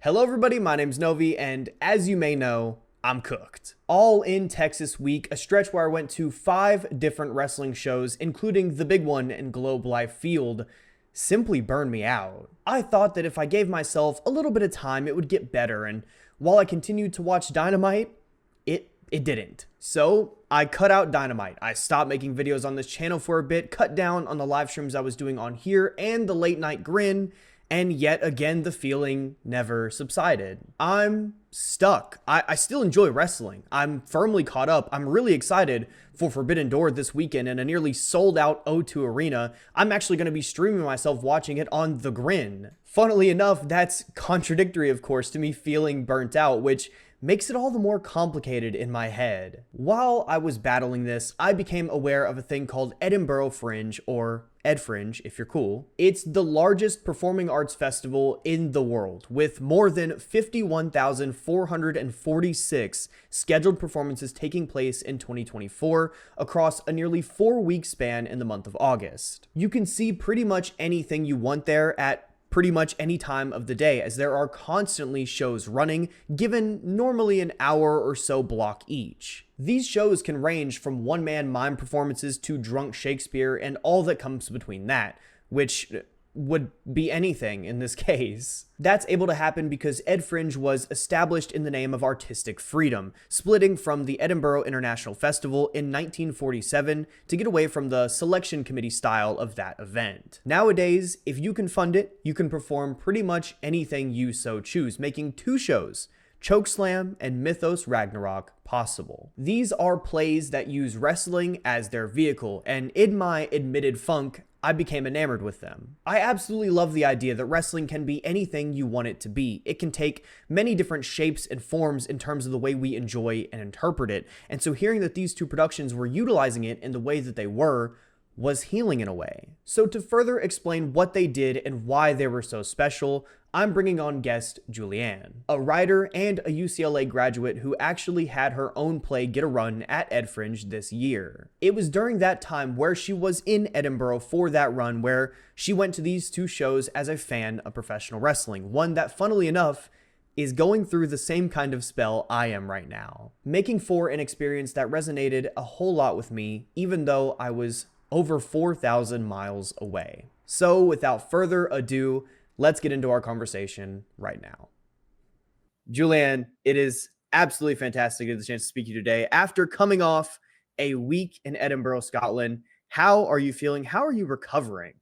Hello everybody, my name's Novi, and as you may know, I'm cooked. All in Texas week, a stretch where I went to 5 different wrestling shows, including the big one in Globe Life Field, simply burned me out. I thought that if I gave myself a little bit of time, it would get better, and while I continued to watch Dynamite, it didn't. So I cut out Dynamite. I stopped making videos on this channel for a bit, cut down on the live streams I was doing on here and the late night grin, and yet again, the feeling never subsided. I'm stuck. I still enjoy wrestling. I'm firmly caught up. I'm really excited for Forbidden Door this weekend in a nearly sold out O2 Arena. I'm actually going to be streaming myself watching it on The Grin. Funnily enough, that's contradictory, of course, to me feeling burnt out, which makes it all the more complicated in my head. While I was battling this, I became aware of a thing called Edinburgh Fringe, or Ed Fringe if you're cool. It's the largest performing arts festival in the world, with more than 51,446 scheduled performances taking place in 2024 across a nearly 4-week span in the month of August. You can see pretty much anything you want there at pretty much any time of the day, as there are constantly shows running, given normally an hour or so block each. These shows can range from one-man mime performances to drunk Shakespeare and all that comes between that, which would be anything in this case. That's able to happen because Ed Fringe was established in the name of artistic freedom, splitting from the Edinburgh International Festival in 1947 to get away from the selection committee style of that event. Nowadays, if you can fund it, you can perform pretty much anything you so choose, making 2 shows, Chokeslam and Mythos Ragnarok, possible. These are plays that use wrestling as their vehicle, and in my admitted funk, I became enamored with them. I absolutely love the idea that wrestling can be anything you want it to be. It can take many different shapes and forms in terms of the way we enjoy and interpret it. And so hearing that these 2 productions were utilizing it in the way that they were was healing in a way. So to further explain what they did and why they were so special, I'm bringing on guest Julianne, a writer and a UCLA graduate who actually had her own play get a run at Ed Fringe this year. It was during that time where she was in Edinburgh for that run where she went to these 2 shows as a fan of professional wrestling, one that funnily enough is going through the same kind of spell I am right now, making for an experience that resonated a whole lot with me, even though I was over 4,000 miles away. So without further ado, let's get into our conversation right now. Julianne, it is absolutely fantastic to get the chance to speak to you today. After coming off a week in Edinburgh, Scotland, how are you feeling? How are you recovering?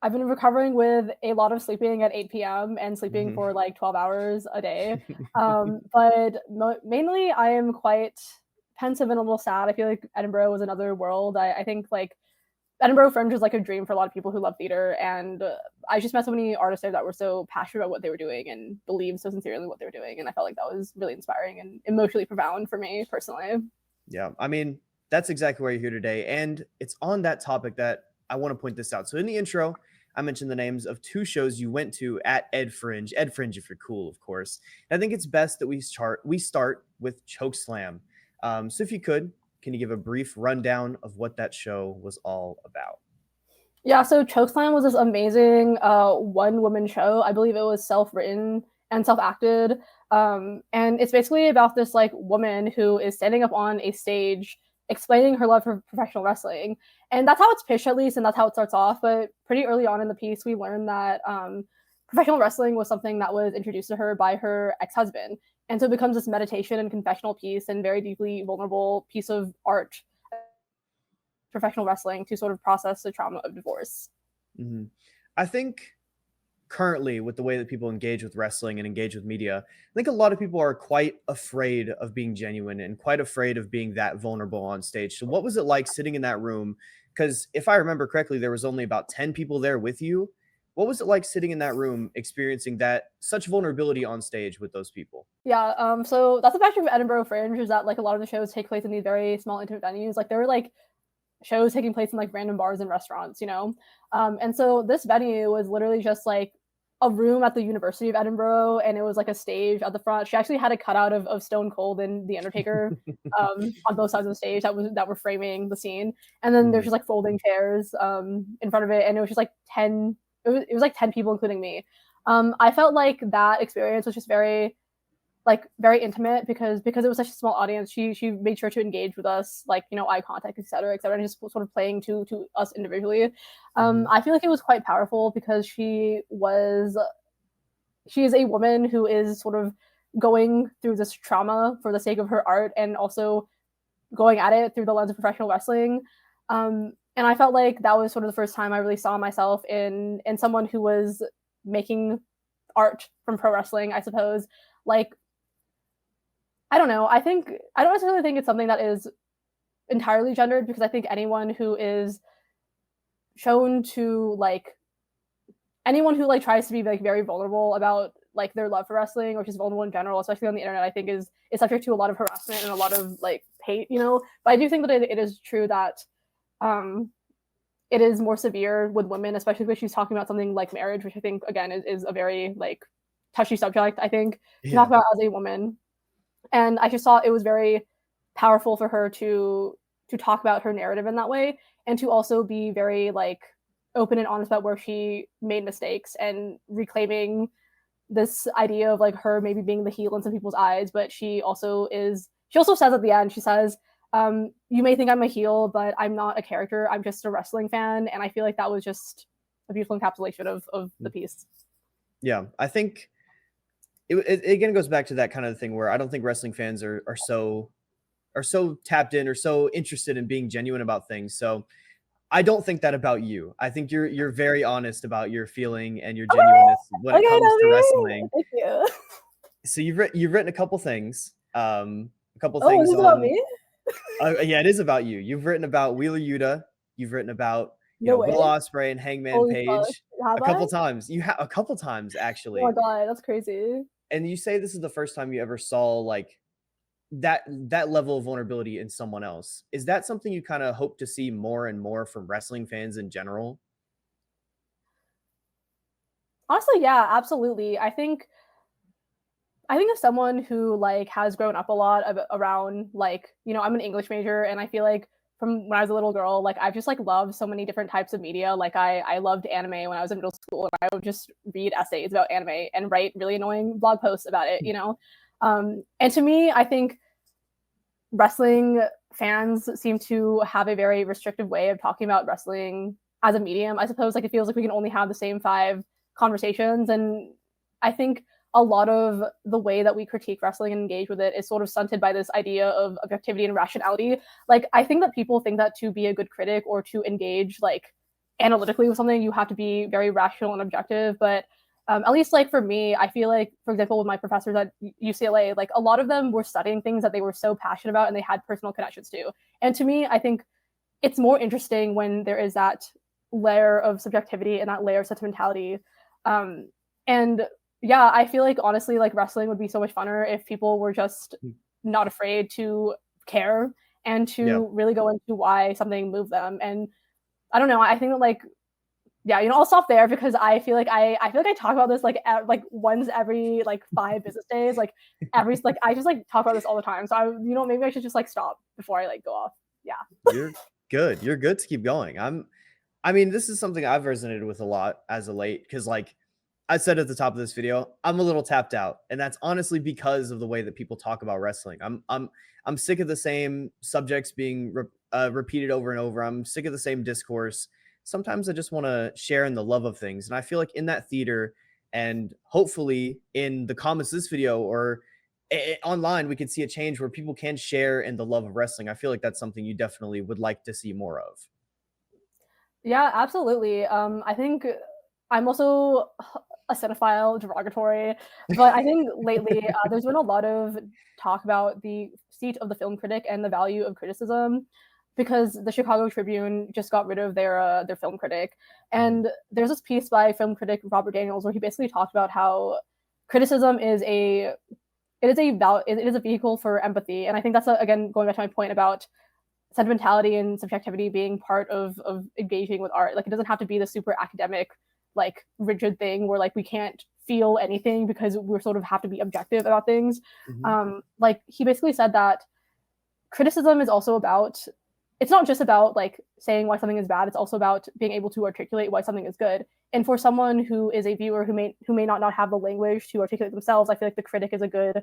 I've been recovering with a lot of sleeping at 8 p.m. and sleeping for like 12 hours a day. But mainly I am quite pensive and a little sad. I feel like Edinburgh was another world. I think like Edinburgh Fringe is like a dream for a lot of people who love theater. And I just met so many artists there that were so passionate about what they were doing and believed so sincerely in what they were doing. And I felt like that was really inspiring and emotionally profound for me personally. Yeah, I mean, that's exactly why you're here today. And it's on that topic that I want to point this out. So in the intro, I mentioned the names of 2 shows you went to at Ed Fringe if you're cool, of course. And I think it's best that we start with Chokeslam. So if you could, can you give a brief rundown of what that show was all about? Yeah, so Chokeslam was this amazing one-woman show. I believe it was self-written and self-acted. And it's basically about this like woman who is standing up on a stage explaining her love for professional wrestling. And that's how it's pitched, at least, and that's how it starts off. But pretty early on in the piece, we learned that professional wrestling was something that was introduced to her by her ex-husband. And so it becomes this meditation and confessional piece and very deeply vulnerable piece of art, professional wrestling, to sort of process the trauma of divorce. Mm-hmm. I think currently, with the way that people engage with wrestling and engage with media, I think a lot of people are quite afraid of being genuine and quite afraid of being that vulnerable on stage. So what was it like sitting in that room? Because if I remember correctly, there was only about 10 people there with you. What was it like sitting in that room, experiencing that such vulnerability on stage with those people? Yeah, so that's the factor of Edinburgh Fringe, is that like a lot of the shows take place in these very small, intimate venues. Like there were like shows taking place in like random bars and restaurants, you know? And so this venue was literally just like a room at the University of Edinburgh, and it was like a stage at the front. She actually had a cutout of Stone Cold and The Undertaker on both sides of the stage that were framing the scene. And then there's just like folding chairs in front of it, and it was just like 10 it was like 10 people, including me. I felt like that experience was just very intimate because it was such a small audience. She made sure to engage with us, like, you know, eye contact, et cetera, and just sort of playing to us individually. I feel like it was quite powerful because she is a woman who is sort of going through this trauma for the sake of her art, and also going at it through the lens of professional wrestling. And I felt like that was sort of the first time I really saw myself in someone who was making art from pro wrestling, I suppose. Like, I don't know. I don't necessarily think it's something that is entirely gendered, because I think anyone who is shown to like anyone who like tries to be like very vulnerable about like their love for wrestling, or just vulnerable in general, especially on the internet, I think is subject to a lot of harassment and a lot of like hate, you know. But I do think that it is true that it is more severe with women, especially when she's talking about something like marriage, which I think again is a very like touchy subject, I think, to talk about as a woman. And I just thought it was very powerful for her to talk about her narrative in that way, and to also be very like open and honest about where she made mistakes, and reclaiming this idea of like her maybe being the heel in some people's eyes. But she also says at the end, she says, you may think I'm a heel, but I'm not a character, I'm just a wrestling fan. And I feel like that was just a beautiful encapsulation of the piece. Yeah, I think it again goes back to that kind of thing where I don't think wrestling fans are so tapped in or so interested in being genuine about things. So I don't think that about you. I think you're very honest about your feeling and your genuineness when it comes to wrestling. Thank you. So you've written a couple things. A couple Oh, things is this about me? Yeah, it is about you. You've written about Wheeler Yuta. You've written about No Will way. Ospreay and Hangman Holy fuck. Page Have a couple I? times. You have a couple times Oh actually. my god, that's crazy. And you say this is the first time you ever saw like that level of vulnerability in someone else. Is that something you kind of hope to see more and more from wrestling fans in general? Honestly, yeah, absolutely. I think of someone who like has grown up a lot around like, you know, I'm an English major, and I feel like from when I was a little girl, like I've just like loved so many different types of media. Like I loved anime when I was in middle school, and I would just read essays about anime and write really annoying blog posts about it, you know. And to me, I think wrestling fans seem to have a very restrictive way of talking about wrestling as a medium. I suppose like it feels like we can only have the same 5 conversations, and I think a lot of the way that we critique wrestling and engage with it is sort of stunted by this idea of objectivity and rationality. Like, I think that people think that to be a good critic or to engage like analytically with something, you have to be very rational and objective. But at least like for me, I feel like, for example, with my professors at UCLA, like a lot of them were studying things that they were so passionate about and they had personal connections to. And to me, I think it's more interesting when there is that layer of subjectivity and that layer of sentimentality. And yeah, I feel like honestly, like wrestling would be so much funner if people were just not afraid to care and to really go into why something moved them. And I don't know, I think that like, yeah, you know, I'll stop there because I feel like I talk about this like once every like 5 business days, like every like I just like talk about this all the time. So maybe I should just like stop before I like go off. Yeah. You're good. You're good to keep going. I mean, this is something I've resonated with a lot as of late because, like I said at the top of this video, I'm a little tapped out, and that's honestly because of the way that people talk about wrestling. I'm sick of the same subjects being repeated over and over. I'm sick of the same discourse. Sometimes I just want to share in the love of things, and I feel like in that theater, and hopefully in the comments of this video or online, we could see a change where people can share in the love of wrestling. I feel like that's something you definitely would like to see more of. Yeah, absolutely. I think I'm also a cinephile, derogatory, but I think lately there's been a lot of talk about the seat of the film critic and the value of criticism, because the Chicago Tribune just got rid of their film critic, and there's this piece by film critic Robert Daniels where he basically talked about how criticism is a vehicle for empathy. And I think that's again going back to my point about sentimentality and subjectivity being part of engaging with art. Like, it doesn't have to be the super academic, like rigid thing where like we can't feel anything because we sort of have to be objective about things. Like, he basically said that criticism is also about it's not just about like saying why something is bad. It's also about being able to articulate why something is good. And for someone who is a viewer who may not have the language to articulate themselves, I feel like the critic is a good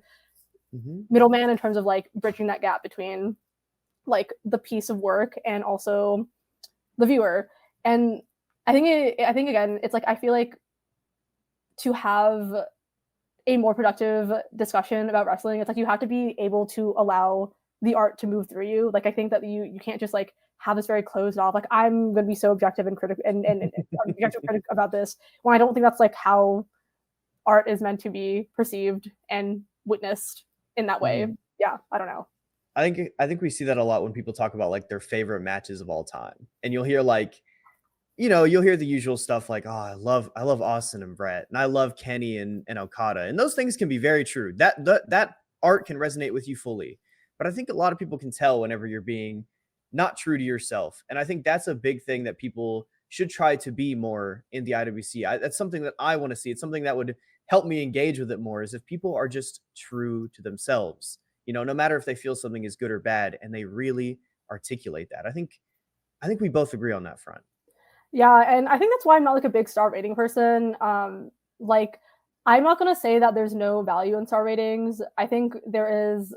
middleman in terms of like bridging that gap between like the piece of work and also the viewer. And I think again, it's like I feel like to have a more productive discussion about wrestling, it's like you have to be able to allow the art to move through you. Like I think that you can't just like have this very closed off, like I'm gonna be so objective and critical and objective critic about this, when I don't think that's like how art is meant to be perceived and witnessed in that way. Yeah, I don't know. I think we see that a lot when people talk about like their favorite matches of all time, and you'll hear like, you'll hear the usual stuff like, oh, I love Austin and Brett, and I love Kenny and Okada, and those things can be very true. That art can resonate with you fully, but I think a lot of people can tell whenever you're being not true to yourself, and I think that's a big thing that people should try to be more in the IWC. That's something that I want to see. It's something that would help me engage with it more, is if people are just true to themselves. No matter if they feel something is good or bad, and they really articulate that. I think we both agree on that front. Yeah, and I think that's why I'm not like a big star rating person. Like I'm not gonna say that there's no value in star ratings. I think there is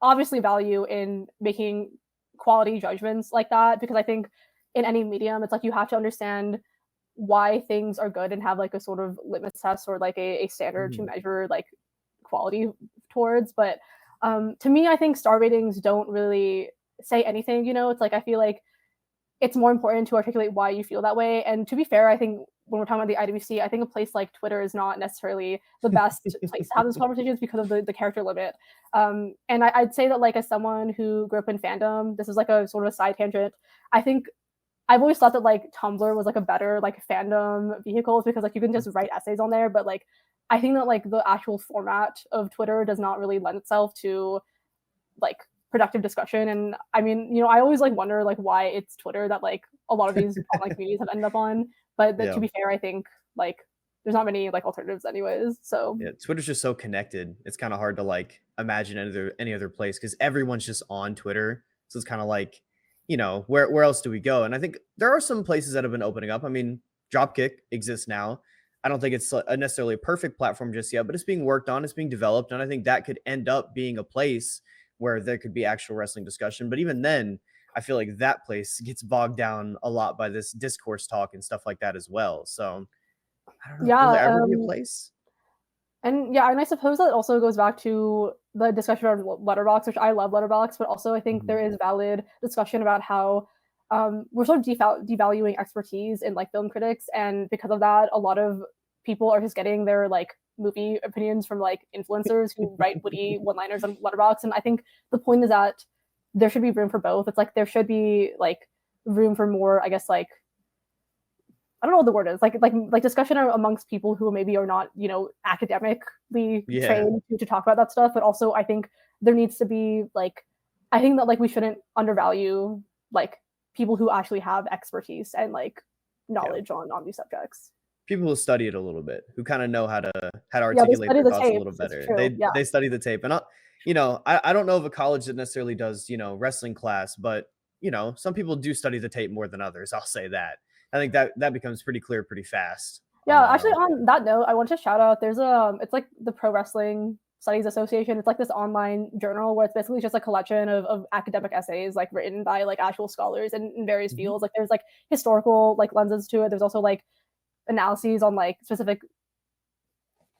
obviously value in making quality judgments like that, because I think in any medium, it's like you have to understand why things are good and have like a sort of litmus test or like a standard to measure like quality towards. But to me, I think star ratings don't really say anything. It's like I feel like it's more important to articulate why you feel that way. And to be fair, I think when we're talking about the IWC, I think a place like Twitter is not necessarily the best place to have those conversations because of the character limit. And I'd say that like as someone who grew up in fandom, this is like a sort of a side tangent. I think I've always thought that like Tumblr was like a better like fandom vehicle, because like you can just write essays on there, but like I think that like the actual format of Twitter does not really lend itself to like productive discussion. And I mean, I always like wonder like why it's Twitter that like a lot of these online communities have ended up on. But to be fair, I think like there's not many like alternatives anyways. So yeah, Twitter's just so connected. It's kind of hard to like imagine any other place, because everyone's just on Twitter. So it's kind of like, where else do we go? And I think there are some places that have been opening up. I mean, Dropkick exists now. I don't think it's necessarily a perfect platform just yet, but it's being worked on, it's being developed, and I think that could end up being a place where there could be actual wrestling discussion. But even then, I feel like that place gets bogged down a lot by this discourse talk and stuff like that as well. So I don't know. yeah, Will there ever be a place? And I suppose that also goes back to the discussion around Letterboxd, which I love Letterboxd, but also I think there is valid discussion about how we're sort of devaluing expertise in like film critics, and because of that, a lot of people are just getting their like movie opinions from like influencers who write witty one-liners on Letterboxd. And I think the point is that there should be room for both. It's like there should be like room for more, I guess, like I don't know what the word is, like discussion amongst people who maybe are not, academically trained to talk about that stuff. But also I think there needs to be like, I think that like we shouldn't undervalue like people who actually have expertise and like knowledge on these subjects. People who study it a little bit, who kind of know how to articulate their thoughts a little better. They study the tape. And I don't know of a college that necessarily does, wrestling class, but some people do study the tape more than others. I'll say that. I think that becomes pretty clear pretty fast. Yeah, actually on that note, I want to shout out, there's it's like the Pro Wrestling Studies Association. It's like this online journal where it's basically just a collection of academic essays like written by like actual scholars in various fields. Like there's like historical like lenses to it. There's also like analyses on like specific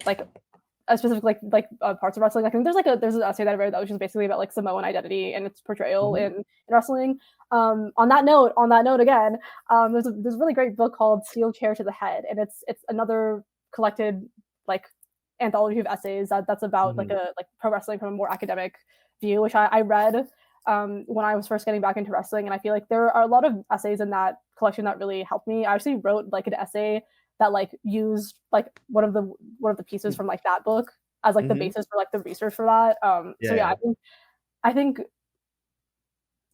like parts of wrestling. I think there's an essay that I read that was just basically about like Samoan identity and its portrayal in wrestling. On that note again, there's a really great book called Steel Chair to the Head, and it's another collected like anthology of essays that's about like pro wrestling from a more academic view, which I read when I was first getting back into wrestling. And I feel like there are a lot of essays in that collection that really helped me. I actually wrote like an essay that like used like one of the pieces from like that book as like the basis for like the research for that. I think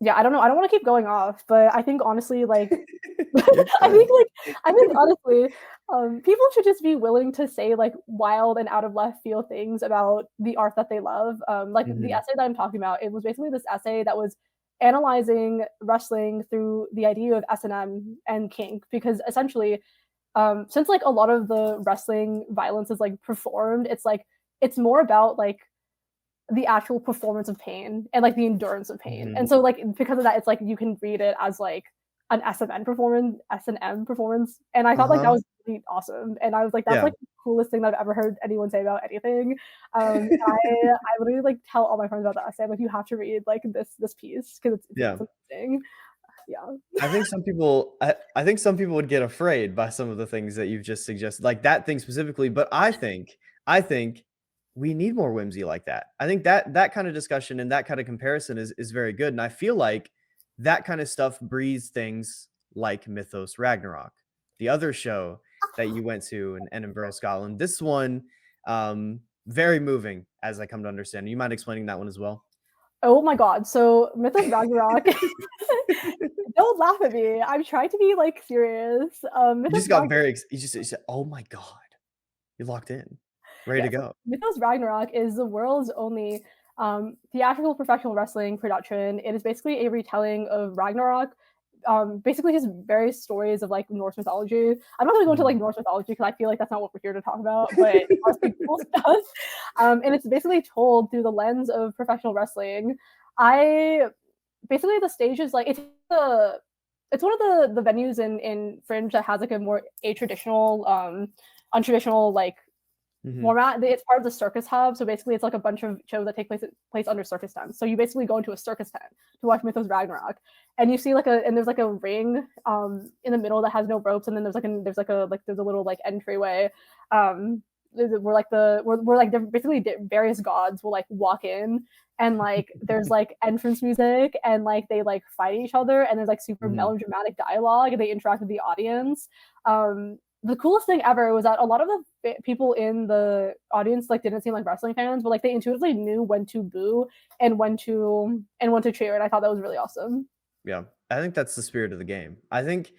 I don't know. I don't want to keep going off, but I think honestly, like, I think honestly, people should just be willing to say like wild and out of left field things about the art that they love. The essay that I'm talking about, it was basically this essay that was analyzing wrestling through the idea of S&M and kink, because essentially, since like a lot of the wrestling violence is like performed, it's more about like the actual performance of pain and like the endurance of pain. Mhm. And so like because of that, it's like you can read it as like an S&M performance. And I thought like that was really awesome. And I was like, that's Yeah. like the coolest thing that I've ever heard anyone say about anything. I literally like tell all my friends about that essay. I'm like, you have to read like this piece because Yeah. it's amazing. Yeah. I think some people I think some people would get afraid by some of the things that you've just suggested, like that thing specifically, but I think we need more whimsy like that. I think that kind of discussion and that kind of comparison is very good, and I feel like that kind of stuff breeds things like Mythos Ragnarok, the other show that you went to in Edinburgh, Scotland. This one, very moving, as I come to understand. You mind explaining that one as well? Oh my god. So Mythos Ragnarok. Don't laugh at me. I'm trying to be like serious. You Mythos just got Ragnarok. very you said, "Oh my god." You're locked in, ready to Yes, go. Mythos Ragnarok is the world's only theatrical professional wrestling production. It is basically a retelling of Ragnarok. Basically, his various stories of like Norse mythology. I'm not going to go into like Mhm. Norse mythology because I feel like that's not what we're here to talk about. But honestly, cool stuff. And it's basically told through the lens of professional wrestling. I basically the stage is like it's one of the venues in Fringe that has like a more untraditional like Mhm. format. It's part of the circus hub, so basically it's like a bunch of shows that take place under circus tents. So you basically go into a circus tent to watch Mythos Ragnarok, and you see there's like a ring in the middle that has no ropes, and then there's a little like entryway where like basically various gods will like walk in, and like there's like entrance music, and like they like fight each other, and there's like super Mhm. melodramatic dialogue, and they interact with the audience. The coolest thing ever was that a lot of the people in the audience like didn't seem like wrestling fans, but like they intuitively knew when to boo and when to cheer, and I thought that was really awesome. Yeah, I think that's the spirit of the game. I think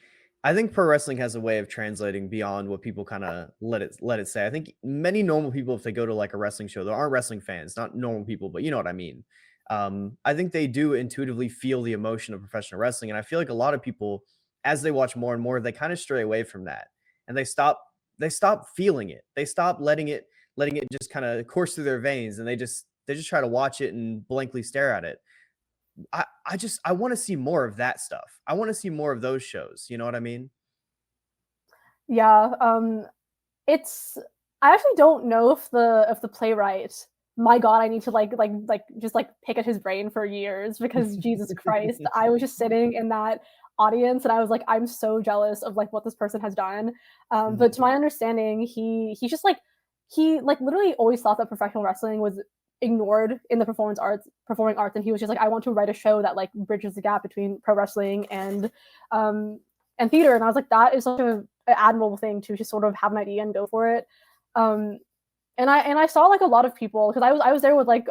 pro wrestling has a way of translating beyond what people kinda let it say. I think many normal people, if they go to, like, a wrestling show, there aren't wrestling fans, not normal people, but you know what I mean. I think they do intuitively feel the emotion of professional wrestling, and I feel like a lot of people, as they watch more and more, they kinda stray away from that, and they stop feeling it. They stop letting it just kinda course through their veins, and they just try to watch it and blankly stare at it. I wanna see more of that stuff. I wanna see more of those shows, you know what I mean? Yeah, it's I actually don't know if the playwright. My God, I need to just like pick at his brain for years because Jesus Christ, I was just sitting in that audience and I was like, I'm so jealous of like what this person has done. But Mhm, to my understanding, he's just like he like literally always thought that professional wrestling was ignored in the performing arts, and he was just like, I want to write a show that like bridges the gap between pro wrestling um and theater. And I was like, that is such an admirable thing to just sort of have an idea and go for it. Um, and I saw like a lot of people because I was there with like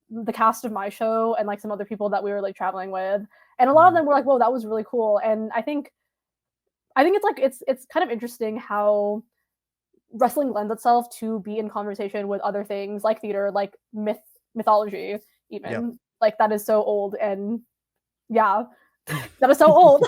the cast of my show and like some other people that we were like traveling with, and a lot of mhm. them were like, "Whoa, that was really cool." And I think it's like it's kind of interesting how wrestling lends itself to be in conversation with other things like theater, like mythology, Yep. even like that is so old and yeah, that is so old.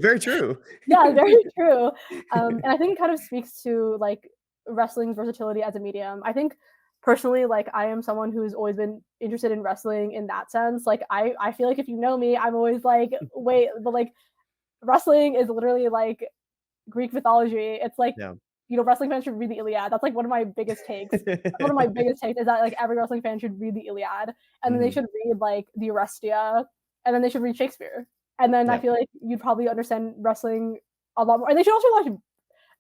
Very true. Yeah, very true. And I think it kind of speaks to like wrestling's versatility as a medium. I think personally, like I am someone who's always been interested in wrestling in that sense. Like I feel like if you know me, I'm always like, wait, but like wrestling is literally like Greek mythology. It's like, Yeah. wrestling fans should read the Iliad. That's like one of my biggest takes. That's one of my biggest takes is that like every wrestling fan should read the Iliad, and then they Mhm. should read like the Orestia, and then they should read Shakespeare. And then I Yep. feel like you'd probably understand wrestling a lot more. And they should also watch.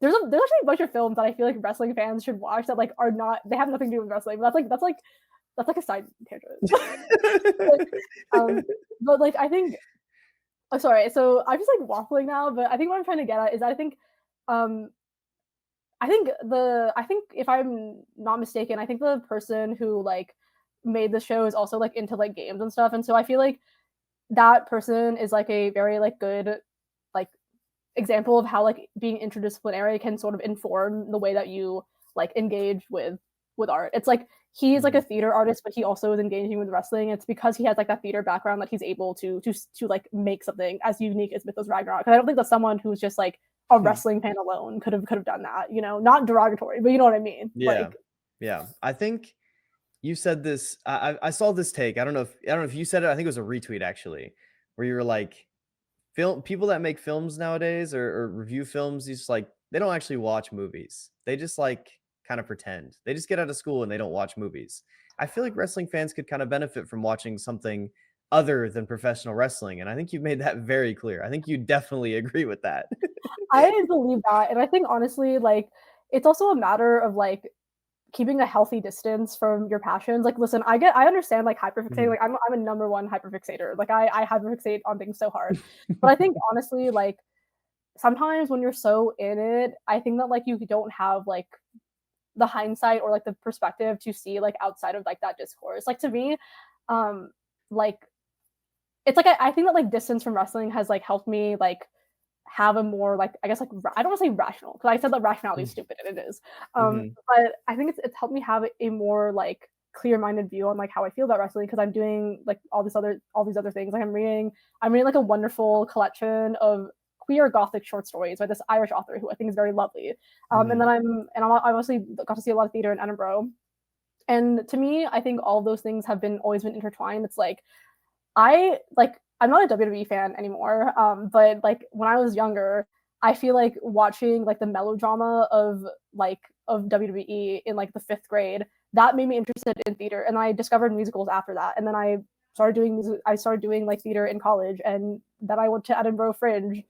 There's actually a bunch of films that I feel like wrestling fans should watch that like are not they have nothing to do with wrestling. But that's like a side tangent. but, um, but like I think oh, sorry. So I'm just like waffling now, but I think what I'm trying to get at is um I think if I'm not mistaken, I think the person who like made the show is also like into like games and stuff, and so I feel like that person is like a very like good like example of how like being interdisciplinary can sort of inform the way that you like engage with art. It's like he's like a theater artist, but he also is engaging with wrestling. It's because he has like that theater background that he's able to like make something as unique as Mythos Ragnarok. Because I don't think that someone who's just like a wrestling fan alone could have done that. You know, not derogatory, but you know what I mean. Yeah, Like, yeah. I think you said this. I saw this take. I don't know if you said it. I think it was a retweet actually, where you were like, people that make films nowadays or review films, just like they don't actually watch movies. They just like kind of pretend. They just get out of school and they don't watch movies. I feel like wrestling fans could kind of benefit from watching something other than professional wrestling, and I think you've made that very clear. I think you definitely agree with that. I believe that, and I think honestly, like, it's also a matter of like keeping a healthy distance from your passions. Like, listen, I understand like hyperfixating. Like, I'm a number one hyperfixator. Like, I hyperfixate on things so hard. But I think honestly, like, sometimes when you're so in it, I think that like you don't have like the hindsight or like the perspective to see like outside of like that discourse. Like, to me, um, like it's like I think that like distance from wrestling has like helped me like have a more like I guess like I don't want to say rational because I said that rationality is stupid and it is, Mhm. but I think it's helped me have a more like clear-minded view on like how I feel about wrestling because I'm doing like all these other things. Like I'm reading like a wonderful collection of queer gothic short stories by this Irish author who I think is very lovely. And then Mhm. I obviously got to see a lot of theater in Edinburgh, and to me I think all of those things have been always been intertwined. It's like I'm not a WWE fan anymore, but like when I was younger, I feel like watching like the melodrama of WWE in like the fifth grade that made me interested in theater, and I discovered musicals after that, and then I started doing like theater in college, and then I went to Edinburgh Fringe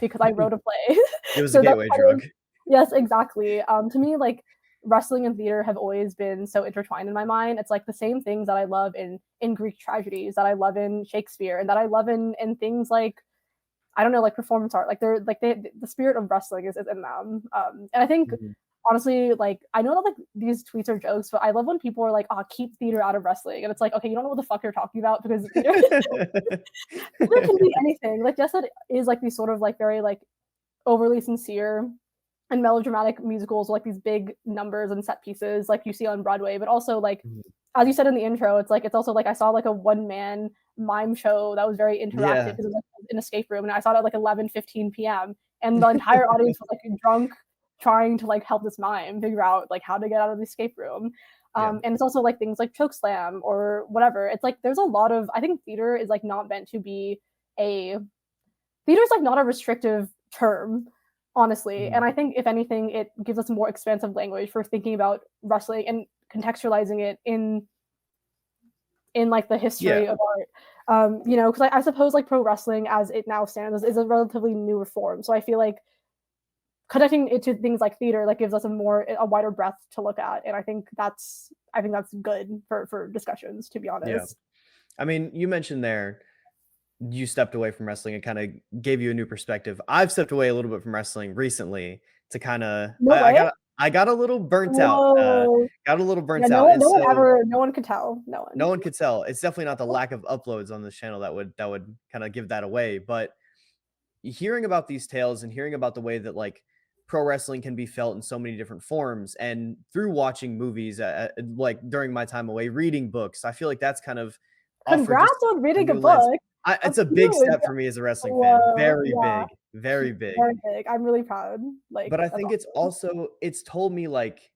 because I wrote a play. It was a So that's gateway kind drug. of, yes, exactly. To me, like wrestling and theater have always been so intertwined in my mind. It's like the same things that I love in Greek tragedies, that I love in Shakespeare, and that I love in things like I don't know, like performance art. Like the spirit of wrestling is in them. And I think Mhm. honestly, like I know that like these tweets are jokes, but I love when people are like, "Oh, keep theater out of wrestling," and it's like, okay, you don't know what the fuck you're talking about because theater can be anything. Like, yes, it is like these sort of like very like overly sincere and melodramatic musicals, like these big numbers and set pieces like you see on Broadway, but also like Mhm. as you said in the intro, it's like it's also like I saw like a one man mime show that was very interactive Yeah. because it was like an escape room, and I saw it at like 11:15 p.m. and the entire audience was like drunk, trying to like help this mime figure out like how to get out of the escape room. Yeah. And it's also like things like Chokeslam or whatever. It's like there's a lot of I think theater is like not meant to be a theater is like not a restrictive term, honestly. And Mhm. I think if anything, it gives us a more expansive language for thinking about wrestling and contextualizing it in like the Yeah. history of art. You know, because I suppose like pro wrestling as it now stands is a relatively newer form. So I feel like connecting it to things like theater like gives us a wider breadth to look at, and I think that's good for discussions, to be Yeah. honest. I mean, you mentioned there you stepped away from wrestling and kind of gave you a new perspective. I've stepped away a little bit from wrestling recently to kind of No I way. got a little burnt out. Whoa. Got a little Yeah, burnt out. And so no one could tell. No no one. one could tell. It's definitely not the lack of uploads on this channel that would kind of give that away, but hearing about these tales and hearing about the way that like pro wrestling can be felt in so many different forms and through watching movies like during my time away reading books, I feel like that's kind of offered just Congrats on a reading a new lens. book. It's That's a big huge. step for me as a wrestling fan, Whoa. very Yeah. big, very big. Very big. I'm really proud. Like, But I that's think it's awesome. also it's told me like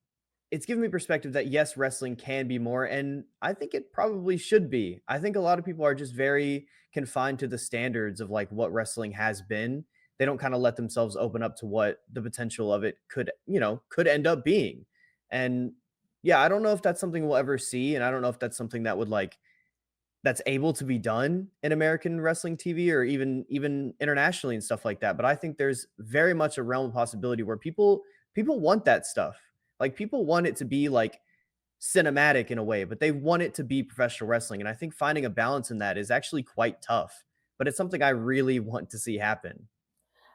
it's given me perspective that yes, wrestling can be more, and I think it probably should be. I think a lot of people are just very confined to the standards of like what wrestling has been. They don't kind of let themselves open up to what the potential of it could, could end up being. And yeah, I don't know if that's something we'll ever see, and I don't know if that's something that would like that's able to be done in American wrestling TV or even internationally and stuff like that. But I think there's very much a realm of possibility where people want that stuff. Like people want it to be like cinematic in a way, but they want it to be professional wrestling. And I think finding a balance in that is actually quite tough. But it's something I really want to see happen.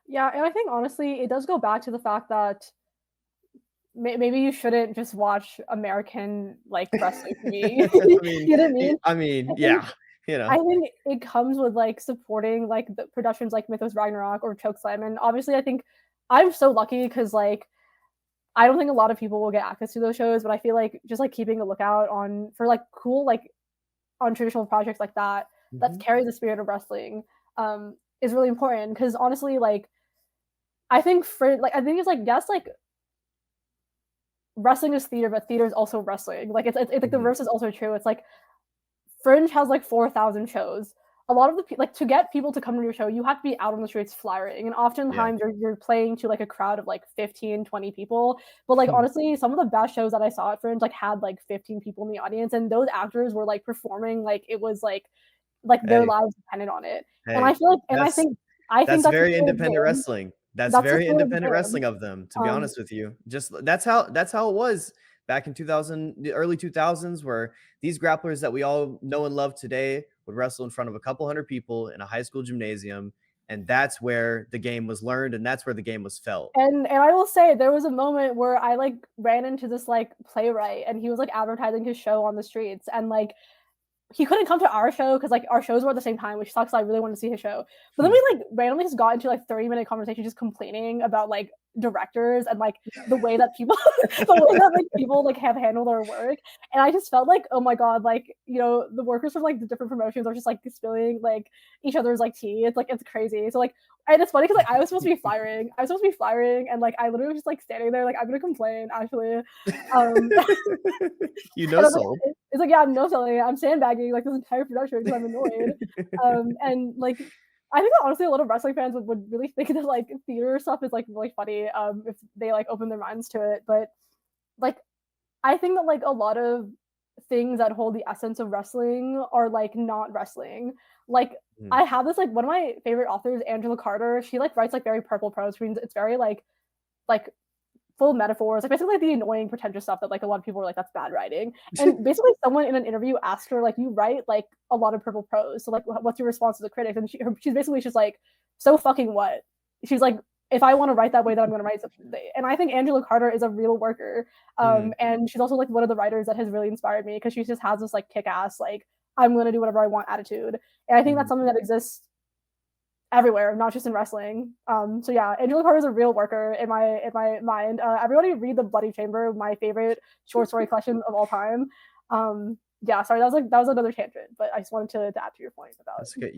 Yeah, and I think honestly, it does go back to the fact that maybe you shouldn't just watch American like wrestling TV. I mean, You know what I mean? I think yeah, I think it comes with like supporting like the productions like Mythos Ragnarok or Chokeslam, and obviously I think I'm so lucky because like I don't think a lot of people will get access to those shows, but I feel like just like keeping a lookout on for like cool like on traditional projects like that that carry the spirit of wrestling is really important, because honestly, like I think it's like, yes, like wrestling is theater, but theater is also wrestling. Like it's like the verse is also true. It's like Fringe has like 4,000 shows. A lot of the like to get people to come to your show, you have to be out on the streets flying, and oftentimes you're playing to like a crowd of like 15, 20 people. But like honestly, some of the best shows that I saw at Fringe like had like 15 people in the audience, and those actors were like performing like it was like their lives depended on it. And I feel like, and I think that's that's the very spirit of the independent game. wrestling. That's That's the very spirit of the independent wrestling game. of them, to be honest with you. Just that's how it was back in 2000, the early 2000s, where these grapplers that we all know and love today would wrestle in front of a couple hundred people in a high school gymnasium, and that's where the game was learned, and that's where the game was felt. And I will say there was a moment where I like ran into this like playwright, and he was like advertising his show on the streets, and like he couldn't come to our show because like our shows were at the same time, which sucks. I really wanted to see his show, but then we like randomly just got into like 30-minute conversation just complaining about like directors and like the way that people the way that like people like have handled our work. And I just felt like, oh my god, like, you know, the workers from like the different promotions are just like spilling like each other's like tea. It's like, it's crazy. So like, and it's funny because like I was supposed to be flyering, and like I literally was just like standing there like I'm gonna complain actually. You know, sold. It's like, yeah, I'm no selling it. I'm sandbagging like this entire production because I'm annoyed. And like I think that honestly a lot of wrestling fans would really think that like theater stuff is like really funny if they like open their minds to it. But like I think that like a lot of things that hold the essence of wrestling are like not wrestling. Like I have this like one of my favorite authors, Angela Carter. She like writes like very purple prose, which means it's very like full of metaphors, like basically like the annoying pretentious stuff that like a lot of people are like, that's bad writing. And basically someone in an interview asked her like, you write like a lot of purple prose, so like what's your response to the critics? And she's basically just like, so fucking what? She's like, if I want to write that way, then I'm going to write something. And I think Angela Carter is a real worker, and she's also like one of the writers that has really inspired me, because she just has this like kick-ass like I'm going to do whatever I want attitude. And I think that's something that exists everywhere, not just in wrestling. So yeah, Angela Carter is a real worker in my mind. Everybody read The Bloody Chamber, my favorite short story collection of all time. Yeah, sorry, that was another tangent, but I just wanted to add to your point about. That's okay.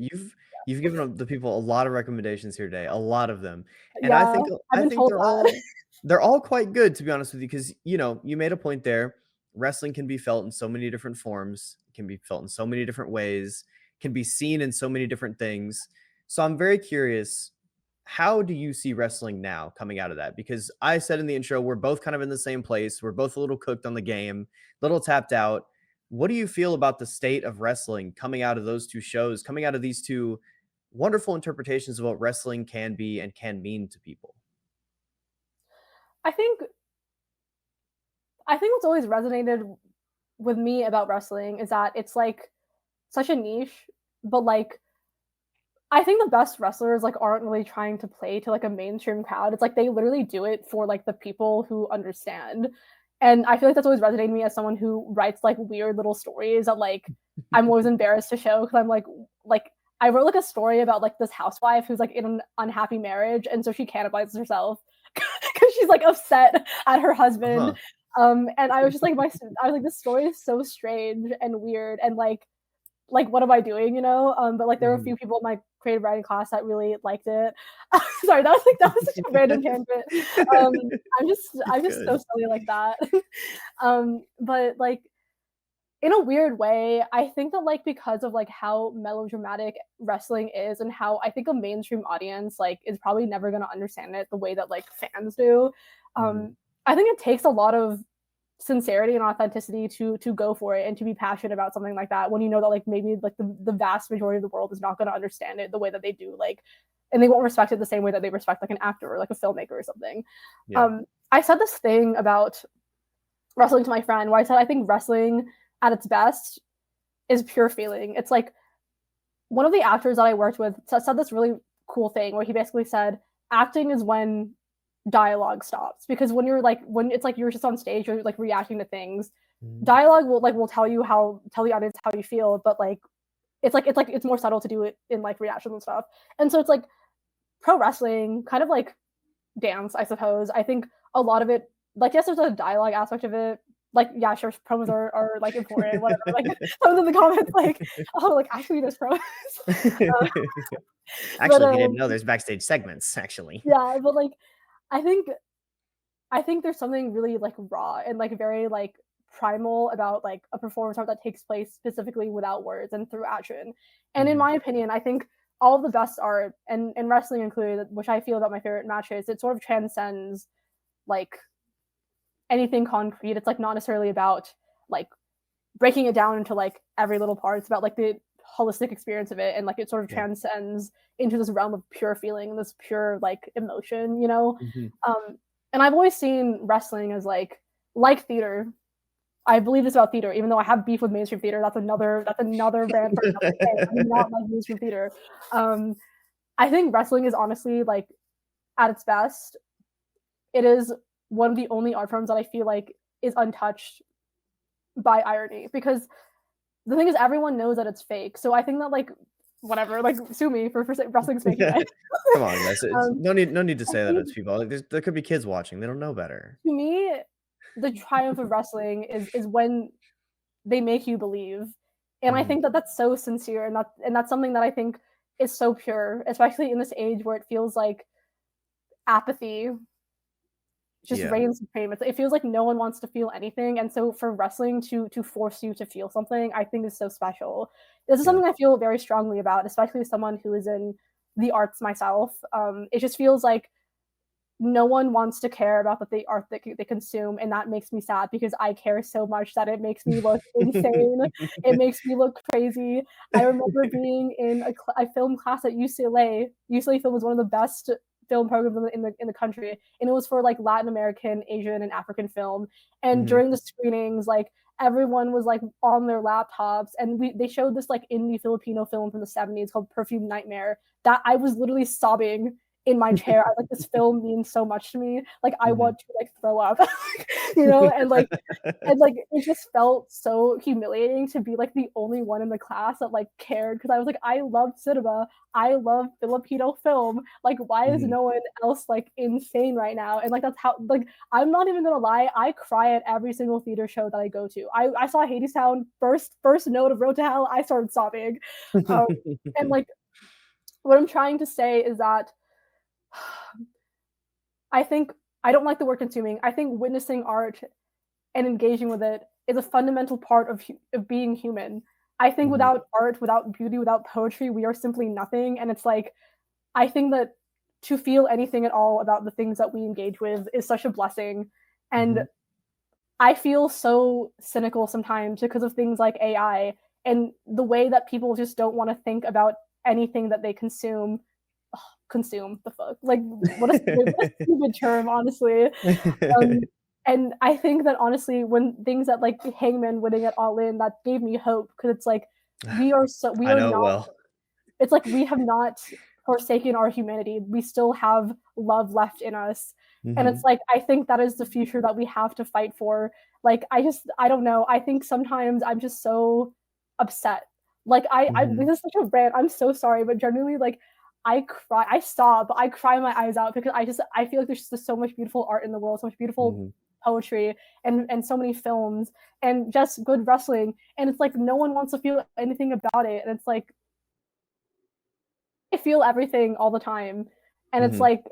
You've given the people a lot of recommendations here today, a lot of them, and Yeah, I think they're all quite good, to be honest with you, because you know you made a point there. Wrestling can be felt in so many different forms, can be felt in so many different ways, can be seen in so many different things. So I'm very curious, how do you see wrestling now coming out of that? Because I said in the intro, we're both kind of in the same place. We're both a little cooked on the game, a little tapped out. What do you feel about the state of wrestling coming out of those two shows, coming out of these two wonderful interpretations of what wrestling can be and can mean to people? I think what's always resonated with me about wrestling is that it's like such a niche, but like I think the best wrestlers like aren't really trying to play to like a mainstream crowd. It's like they literally do it for like the people who understand. And I feel like that's always resonated me as someone who writes like weird little stories that like I'm always embarrassed to show, because I'm like I wrote like a story about like this housewife who's like in an unhappy marriage, and so she cannibalizes herself because she's like upset at her husband. And I was just like I was like, this story is so strange and weird, and like what am I doing, you know? But like there were a few people in my creative writing class that really liked it. Sorry, that was such a random tangent. I'm just so silly like that. But like in a weird way, I think that like because of like how melodramatic wrestling is, and how I think a mainstream audience like is probably never gonna understand it the way that like fans do. I think it takes a lot of sincerity and authenticity to go for it and to be passionate about something like that, when you know that like maybe like the vast majority of the world is not going to understand it the way that they do, like, and they won't respect it the same way that they respect like an actor or like a filmmaker or something. I said this thing about wrestling to my friend where I said I think wrestling at its best is pure feeling. It's like one of the actors that I worked with said this really cool thing where he basically said acting is when dialogue stops, because when it's like you're just on stage, you're like reacting to things, dialogue will tell the audience how you feel, but like it's more subtle to do it in like reactions and stuff. And so it's like pro wrestling, kind of like dance, I suppose. I think a lot of it like, yes, there's a dialogue aspect of it. Like, yeah, sure, promos are like important, whatever. Like, someone in the comments like, oh, like actually there's promos. uh, but Actually, if you didn't know, there's backstage segments, actually. yeah, but like, I think there's something really like raw and like very like primal about like a performance art that takes place specifically without words and through action. And in my opinion, I think all of the best art and wrestling included, which I feel about my favorite matches, it sort of transcends like anything concrete. It's like not necessarily about like breaking it down into like every little part. It's about like the holistic experience of it, and like it sort of transcends into this realm of pure feeling, this pure like emotion, you know. And I've always seen wrestling as like theater. I believe this about theater, even though I have beef with mainstream theater. That's another brand for another day. I do not like mainstream theater. I think wrestling is honestly like at its best. It is one of the only art forms that I feel like is untouched by irony, because the thing is everyone knows that it's fake. So I think that like whatever, like sue me for wrestling's fake. Come on, guys. No need to say that it's people. Like, there could be kids watching. They don't know better. To me, the triumph of wrestling is when they make you believe, and I think that that's so sincere, and that's something that I think is so pure, especially in this age where it feels like apathy just reigns supreme. It feels like no one wants to feel anything, and so for wrestling to force you to feel something, I think is so special. This is something I feel very strongly about, especially as someone who is in the arts myself. It just feels like no one wants to care about the art that they consume, and that makes me sad because I care so much that it makes me look insane. It makes me look crazy. I remember being in a film class at UCLA. UCLA Film was one of the best film programs in the country, and it was for like Latin American, Asian, and African film. And during the screenings, like everyone was like on their laptops, and they showed this like indie Filipino film from the 70s called Perfume Nightmare that I was literally sobbing in my chair. I like, this film means so much to me. Like I want to like throw up, you know, and like it just felt so humiliating to be like the only one in the class that like cared, because I was like, I love cinema, I love Filipino film. Like, why is no one else like insane right now? And like that's how, like, I'm not even gonna lie, I cry at every single theater show that I go to. I saw Hadestown first note of Road to Hell, I started sobbing. And like what I'm trying to say is that I think I don't like the word consuming. I think witnessing art and engaging with it is a fundamental part of being human. I think without art, without beauty, without poetry, we are simply nothing. And it's like, I think that to feel anything at all about the things that we engage with is such a blessing. And I feel so cynical sometimes because of things like AI and the way that people just don't want to think about anything that they consume. Consume the fuck, like what a stupid term, honestly. And I think that honestly, when things that like Hangman winning at All In, that gave me hope, because it's like we are not. Well. It's like we have not forsaken our humanity. We still have love left in us, and it's like I think that is the future that we have to fight for. Like I don't know. I think sometimes I'm just so upset. Like this is such a rant. I'm so sorry, but genuinely, like I cry, I sob, I cry my eyes out because I feel like there's just so much beautiful art in the world, so much beautiful poetry, and so many films, and just good wrestling, and it's like no one wants to feel anything about it, and it's like I feel everything all the time, and it's like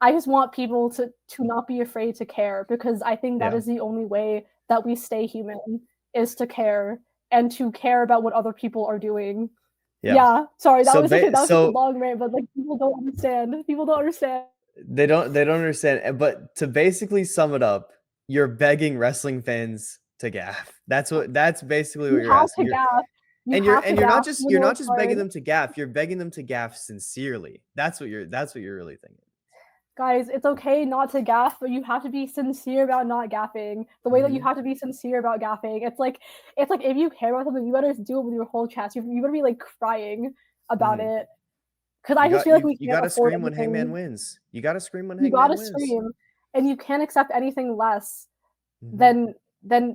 I just want people to not be afraid to care, because I think that is the only way that we stay human, is to care, and to care about what other people are doing. Yeah. Sorry, that was such a long rant, but like people don't understand. People don't understand. They don't understand. But to basically sum it up, you're begging wrestling fans to gaff. That's basically what you're asking. And you're not just begging them to gaff. You're begging them to gaff sincerely. That's what you're really thinking. Guys, it's okay not to gaff, but you have to be sincere about not gaffing. The way that you have to be sincere about gaffing. It's like if you care about something, you better do it with your whole chest. You better be like crying about it. Because I just feel like you gotta scream when Hangman wins. You gotta scream when Hangman wins. You gotta scream, and you can't accept anything less than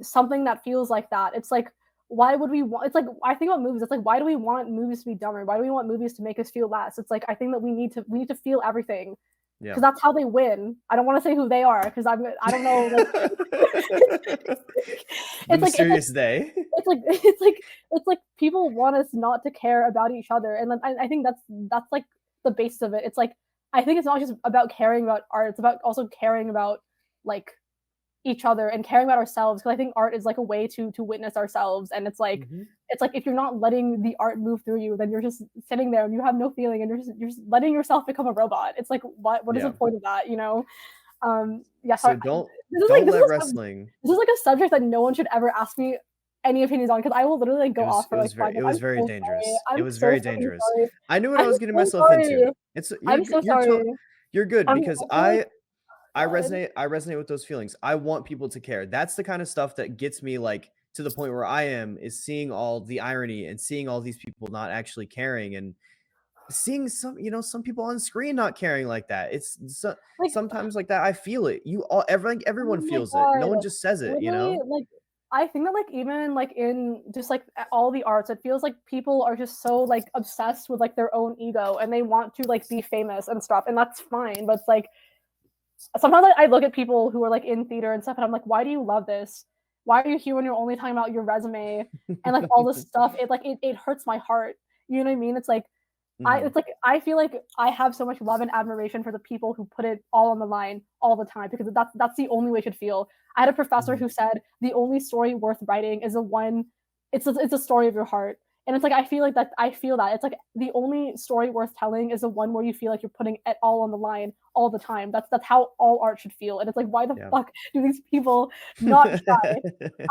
something that feels like that. It's like, why would we want? It's like, I think about movies. It's like, why do we want movies to be dumber? Why do we want movies to make us feel less? It's like, I think that we need to feel everything. Yeah. because that's how they win. I don't want to say who they are because I don't know. Like, The it's like mysterious they. it's like people want us not to care about each other, and I think that's like the basis of it. It's like I think it's not just about caring about art; it's about also caring about like each other and caring about ourselves. Because I think art is like a way to witness ourselves, and Mhm. it's like if you're not letting the art move through you, then you're just sitting there and you have no feeling, and you're just letting yourself become a robot. It's like what is the Yeah. point of that? You know? Yeah. So Sorry. don't let wrestling. This is like a subject that no one should ever ask me any opinions on because I will literally like, go off It for like was 5 very it minutes. was I'm very so sorry. dangerous. It I'm was so very fucking dangerous. sorry. I knew what I I'm was getting so myself sorry. into. It's I'm so sorry. you're good because I'm like, I God. resonate with those feelings. I want people to care. That's the kind of stuff that gets me like to the point where I am is seeing all the irony and seeing all these people not actually caring and seeing some people on screen not caring like that. It's Like, sometimes like that I feel it. Everyone oh my feels it. No one God. just says it, you Literally, know? like, I think that, like, even, like, in just, like, all the arts, it feels like people are just so, like, obsessed with, like, their own ego, and they want to, like, be famous and stuff, and that's fine, but it's, like, sometimes I look at people who are, like, in theater and stuff, and I'm like, "Why do you love this? Why are you here when you're only talking about your resume and, like, all this stuff?" It hurts my heart. You know what I mean? Mhm. I feel like I have so much love and admiration for the people who put it all on the line all the time because that's the only way it should feel. I had a professor Mhm. who said the only story worth writing is the one it's a story of your heart. And it's like I feel that. It's like the only story worth telling is the one where you feel like you're putting it all on the line all the time. That's how all art should feel. And it's like why the Yeah. fuck do these people not try?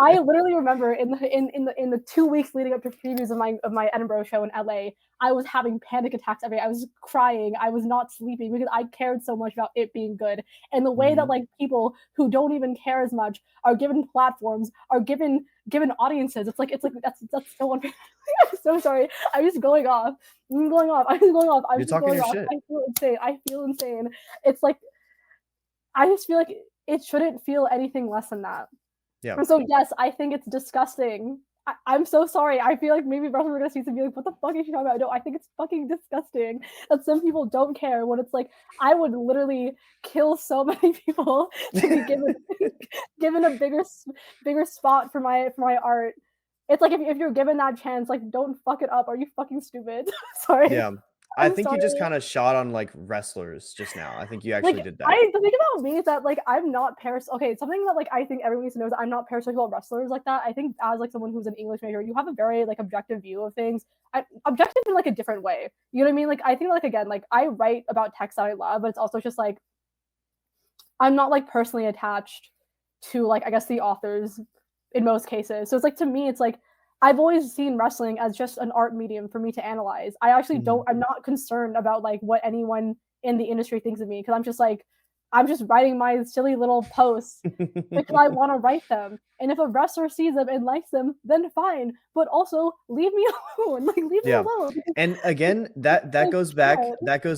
I literally remember in the 2 weeks leading up to previews of my Edinburgh show in LA, I was having panic attacks every day. I was crying. I was not sleeping because I cared so much about it being good. And the way that Mhm. like people who don't even care as much are given platforms, are given audiences. It's like that's so unfair. I'm so sorry. I'm just going off. I'm going off. I'm just going off. I'm You're just talking going your off. shit. I feel insane. I feel insane. It's like I just feel like it shouldn't feel anything less than that. Yeah. And so yes, I think it's disgusting. I'm so sorry. I feel like maybe Russell gonna see and be like, "What the fuck is she talking about?" No, I think it's fucking disgusting that some people don't care. When it's like, I would literally kill so many people to be given given a bigger spot for my art. It's like if you're given that chance, like don't fuck it up. Are you fucking stupid? Sorry. Yeah. I I'm think you just sorry. kinda shot on, like, wrestlers just now. I think you Like, actually did that. I the thing about me is that, like, I'm not okay, something that, like, I think everyone needs to know is that I'm not parasocial about wrestlers like that. I think as, like, someone who's an English major, you have a very, like, objective view of things. Objective in, like, a different way. You know what I mean? Like, I think, like, again, like, I write about texts that I love, but it's also just, like, I'm not, like, personally attached to, like, I guess, the authors in most cases. So it's, like, to me, it's, like, I've always seen wrestling as just an art medium for me to analyze. I actually don't Mhm. I'm not concerned about, like, what anyone in the industry thinks of me because 'cause I'm just, like, I'm just writing my silly little posts because I wanna write them, and if a wrestler sees them and likes them, then fine, but also leave me alone, like, leave me Yeah. alone because And again, like, God. that goes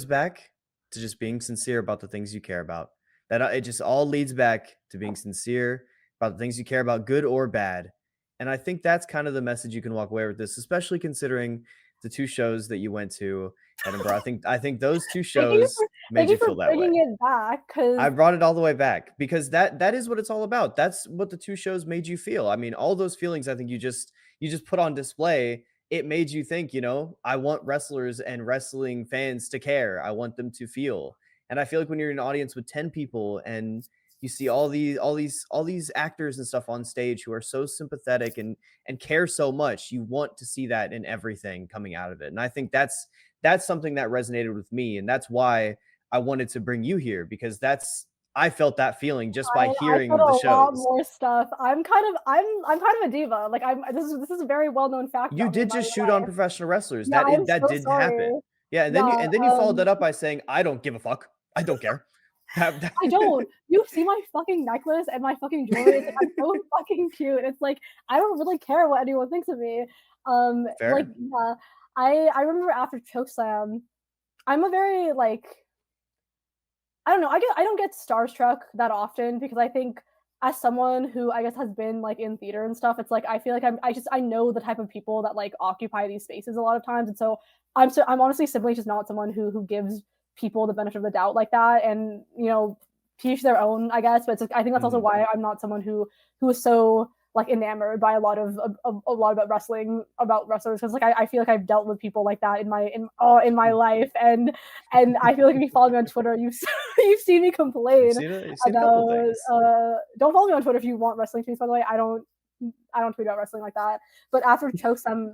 back to just being sincere about the things you care about. It just all leads back to being sincere about the things you care about, good or bad. And I think that's kind of the message you can walk away with this, especially considering the 2 shows that you went to Edinburgh. I think those 2 shows Thank made you you for feel that way. bringing it back I because brought it all the way back because that is what it's all about. That's what the 2 shows made you feel. I mean, all those feelings I think you just put on display. It made you think, I want wrestlers and wrestling fans to care. I want them to feel. And I feel like when you're in an audience with 10 people and you see all these actors and stuff on stage who are so sympathetic and care so much, you want to see that in everything coming out of it. And I think that's something that resonated with me and that's why I wanted to bring you here because I felt that feeling just by I felt hearing the a lot shows. more stuff. I'm kind of a diva, like, this is a very well-known fact You about me, did by just the shoot on way. professional wrestlers. Yeah, I'm That so did sorry. happen. Yeah, Yeah, and then you followed that up by saying, "I don't give a fuck. I don't care." That I don't. You see my fucking necklace and my fucking jewelry, it's like, I'm so fucking cute. It's like, I don't really care what anyone thinks of me. Like, fair. yeah, I remember after Chokeslam, I'm a very, like I don't know, I don't get starstruck that often because I think as someone who I guess has been, like, in theater and stuff, it's like I feel like I know the type of people that, like, occupy these spaces a lot of times, and so I'm honestly simply just not someone who gives people the benefit of the doubt like that, and you know, to each their own, I guess. But I think that's also why I'm not someone who is so like enamored by a lot about wrestling, about wrestlers, because like I feel like I've dealt with people like that in my life, and I feel like if you follow me on Twitter, you've seen me complain you've seen about things. Don't follow me on Twitter if you want wrestling tweets, by the way. I don't tweet about wrestling like that. But after Chokeslam,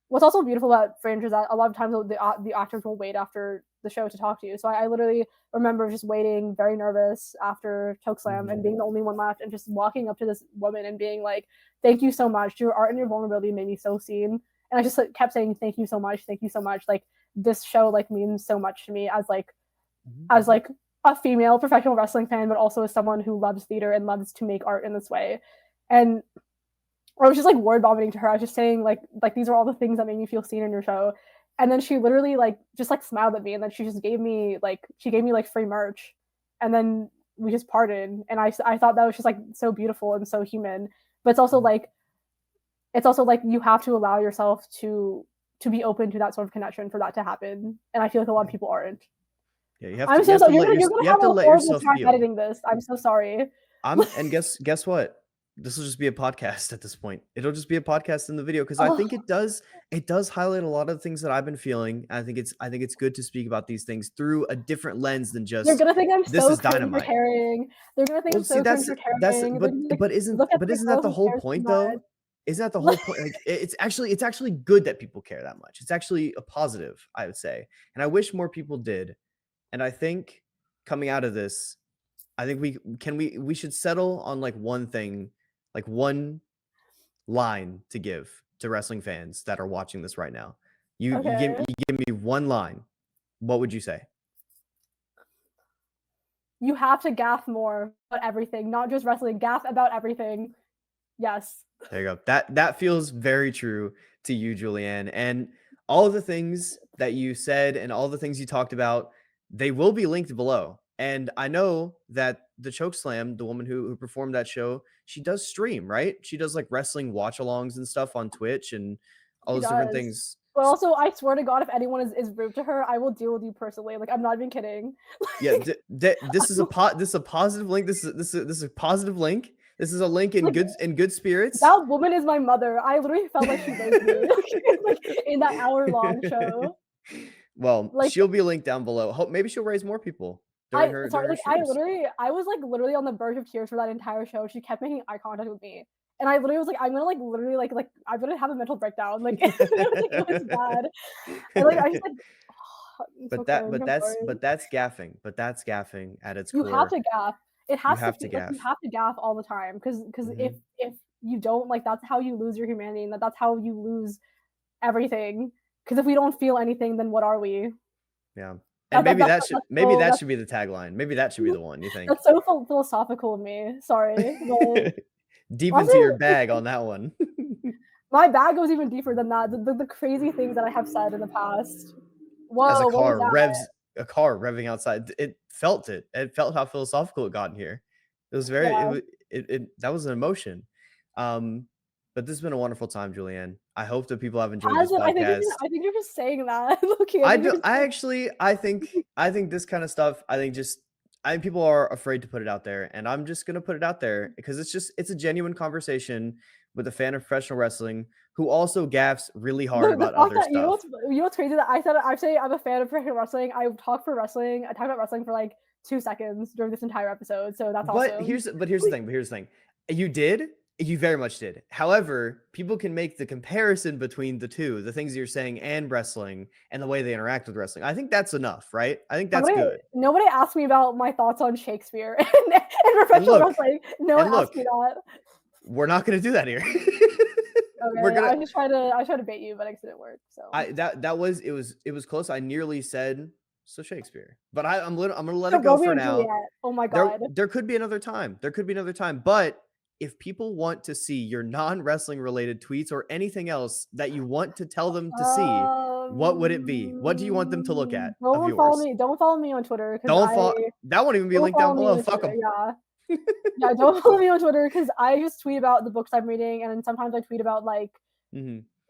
what's also beautiful about Fringe is that a lot of times the actors will wait after the show to talk to you. So I literally remember just waiting, very nervous after Chokeslam and being the only one left, and just walking up to this woman and being like, "Thank you so much. Your art and your vulnerability made me so seen." And I just like, kept saying, "Thank you so much. Thank you so much." Like this show like means so much to me as like a female professional wrestling fan, but also as someone who loves theater and loves to make art in this way. And I was just like word vomiting to her. I was just saying like these are all the things that made me feel seen in your show. And then she literally like just like smiled at me, and then she just gave me like free merch, and then we just parted. And I thought that was just like so beautiful and so human. But it's also like you have to allow yourself to be open to that sort of connection for that to happen. And I feel like a lot of people aren't. Yeah, you have to. You have to let yourself feel. Editing this. I'm so sorry. And guess what? This will just be a podcast at this point. It'll just be a podcast in the video, because I think it does highlight a lot of things that I've been feeling. I think it's good to speak about these things through a different lens than just they're gonna think I'm this so is dynamite. For caring. They're gonna think I'm so cringe for caring. But isn't that the whole point though? Isn't that the whole point? Like it's actually good that people care that much. It's actually a positive, I would say. And I wish more people did. And I think coming out of this, I think we should settle on like one thing, like one line to give to wrestling fans that are watching this right now. You give me one line. What would you say? You have to gaff more about everything, not just wrestling. Gaff about everything. Yes. There you go. That feels very true to you, Julianne. And all of the things that you said and all the things you talked about, they will be linked below. And I know that the Chokeslam, the woman who performed that show, she does stream, right? She does like wrestling watch-alongs and stuff on Twitch and all those different things. But also, I swear to God, if anyone is rude to her, I will deal with you personally. Like, I'm not even kidding. Yeah, this is a positive link. This is a positive link. This is a link in good spirits. That woman is my mother. I literally felt like she raised me like, in that hour-long show. Well, she'll be linked down below. Maybe she'll raise more people. I was literally on the verge of tears for that entire show. She kept making eye contact with me, and I literally was like, I'm gonna I'm gonna have a mental breakdown. Like it was bad. And, like I just like. But that's gaffing. But that's gaffing at its core. You have to gaff. It has to gaff. Like, you have to gaff all the time, because if you don't, like, that's how you lose your humanity, and that's how you lose everything. Because if we don't feel anything, then what are we? Yeah. And maybe that should be the tagline. Maybe that should be the one, you think? That's so philosophical of me. Sorry. But deep into your bag on that one. My bag goes even deeper than that. The crazy things that I have said in the past. Whoa, as a car revving outside, it felt how philosophical it got in here. It was very that was an emotion. But this has been a wonderful time, Julianne. I hope that people have enjoyed this podcast. I think you're just saying that. I think this kind of stuff, I think people are afraid to put it out there, and I'm just gonna put it out there because it's a genuine conversation with a fan of professional wrestling who also gaffs really hard about other stuff. You know what's crazy? That I say I'm a fan of professional wrestling. I talk about wrestling for like 2 seconds during this entire episode. So that's awesome. But here's the thing. You very much did. However, people can make the comparison between the two, the things you're saying and wrestling and the way they interact with wrestling. I think that's enough, right? I think that's good. Nobody asked me about my thoughts on Shakespeare and professional wrestling. No one asked me that. We're not going to do that here. Okay, I just try to bait you, but it didn't work. So it was close. I nearly said Shakespeare, but I'm gonna let it go for now. Juliet. Oh my God. There could be another time. But if people want to see your non-wrestling related tweets or anything else that you want to tell them to see, what would it be? What do you want them to look at? Don't follow me on Twitter. That won't even be linked down below. Fuck them. Yeah, don't follow me on Twitter because I just tweet about the books I'm reading, and then sometimes I tweet about like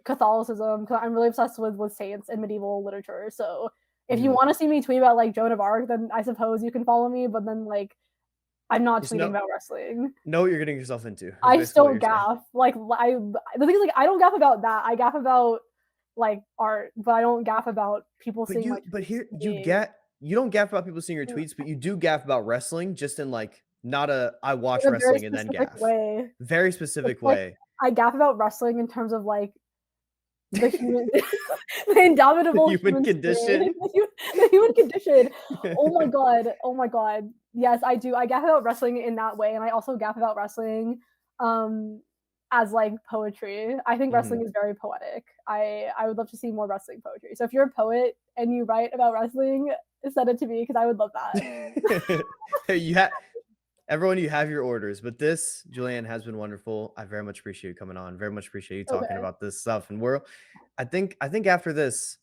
Catholicism because I'm really obsessed with saints and medieval literature. So if you want to see me tweet about like Joan of Arc, then I suppose you can follow me. But then like, I'm not tweeting about wrestling. Know what you're getting yourself into. I still gaff. Like the thing is, like, I don't gaff about that. I gaff about like art, but I don't gaff about people seeing my tweets. But here you don't gaff about people seeing your tweets, but you do gaff about wrestling, just in like not a I watch wrestling and then gaff. Very specific way. I gaff about wrestling in terms of like the human, the indomitable human condition. The human condition. Oh my god. Yes, I do. I gaff about wrestling in that way, and I also gaff about wrestling as like poetry. I think wrestling is very poetic. I would love to see more wrestling poetry. So if you're a poet and you write about wrestling, send it to me because I would love that. Everyone, you have your orders, but this, Julianne, has been wonderful. I very much appreciate you coming on. Very much appreciate you talking about this stuff. And I think after this,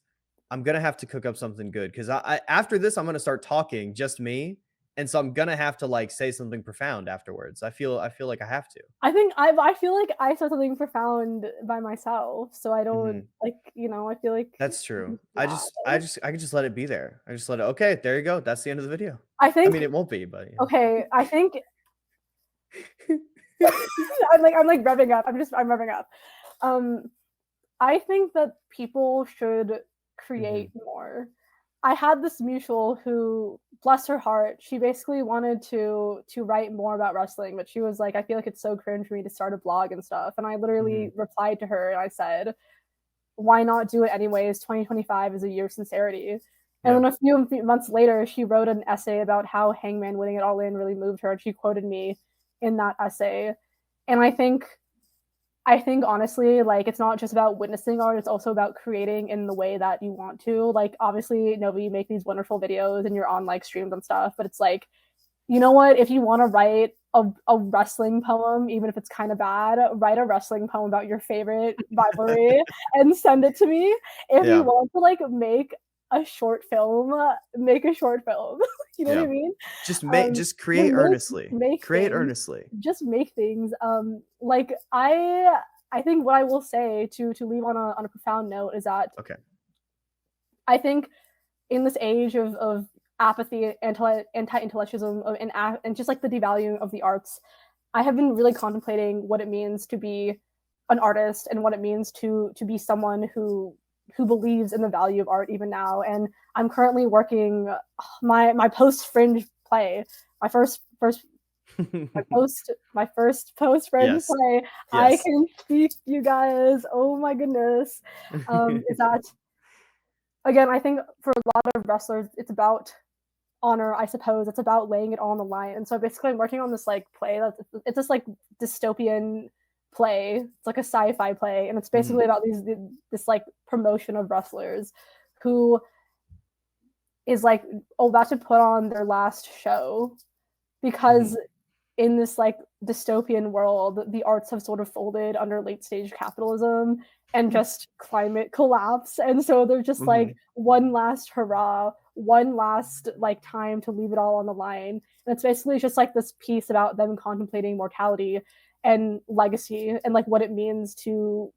I'm gonna have to cook up something good because after this, I'm gonna start talking, just me. And so I'm gonna have to like say something profound afterwards. I feel like I have to. I think I feel like I said something profound by myself, so I don't like, I feel like that's true. I could just let it be there. I just let it. Okay, there you go. That's the end of the video. I mean, it won't be, but okay. I think I'm like revving up. I'm revving up. I think that people should create more. I had this mutual who, bless her heart, she basically wanted to write more about wrestling, but she was like, I feel like it's so cringe for me to start a blog and stuff. And I literally replied to her and I said, why not do it anyways? 2025 is a year of sincerity. And then a few months later, she wrote an essay about how Hangman winning it all in really moved her. And she quoted me in that essay. And I think honestly, like, it's not just about witnessing art, it's also about creating in the way that you want to. Like, obviously, Novi, you make these wonderful videos and you're on like streams and stuff, but it's like, you know what, if you want to write a wrestling poem, even if it's kind of bad, write a wrestling poem about your favorite rivalry and send it to me. If you want to like make a short film, make a short film. You know what I mean? Just create earnestly. Create earnestly. Just make things. Like I think what I will say to leave on a profound note is that I think in this age of apathy, anti-intellectualism, and just like the devaluing of the arts, I have been really contemplating what it means to be an artist and what it means to be someone who believes in the value of art even now. And I'm currently working my post fringe play, my first post fringe play. I can speak, you guys. Oh my goodness. Is that, again, I think for a lot of wrestlers, it's about honor, I suppose. It's about laying it all on the line. And so basically I'm working on this like play it's this like dystopian play. It's like a sci-fi play, and it's basically about this like promotion of wrestlers who is like about to put on their last show because in this like dystopian world, the arts have sort of folded under late stage capitalism and just climate collapse. And so they're just like one last hurrah, one last like time to leave it all on the line. And it's basically just like this piece about them contemplating mortality and legacy and like what it means to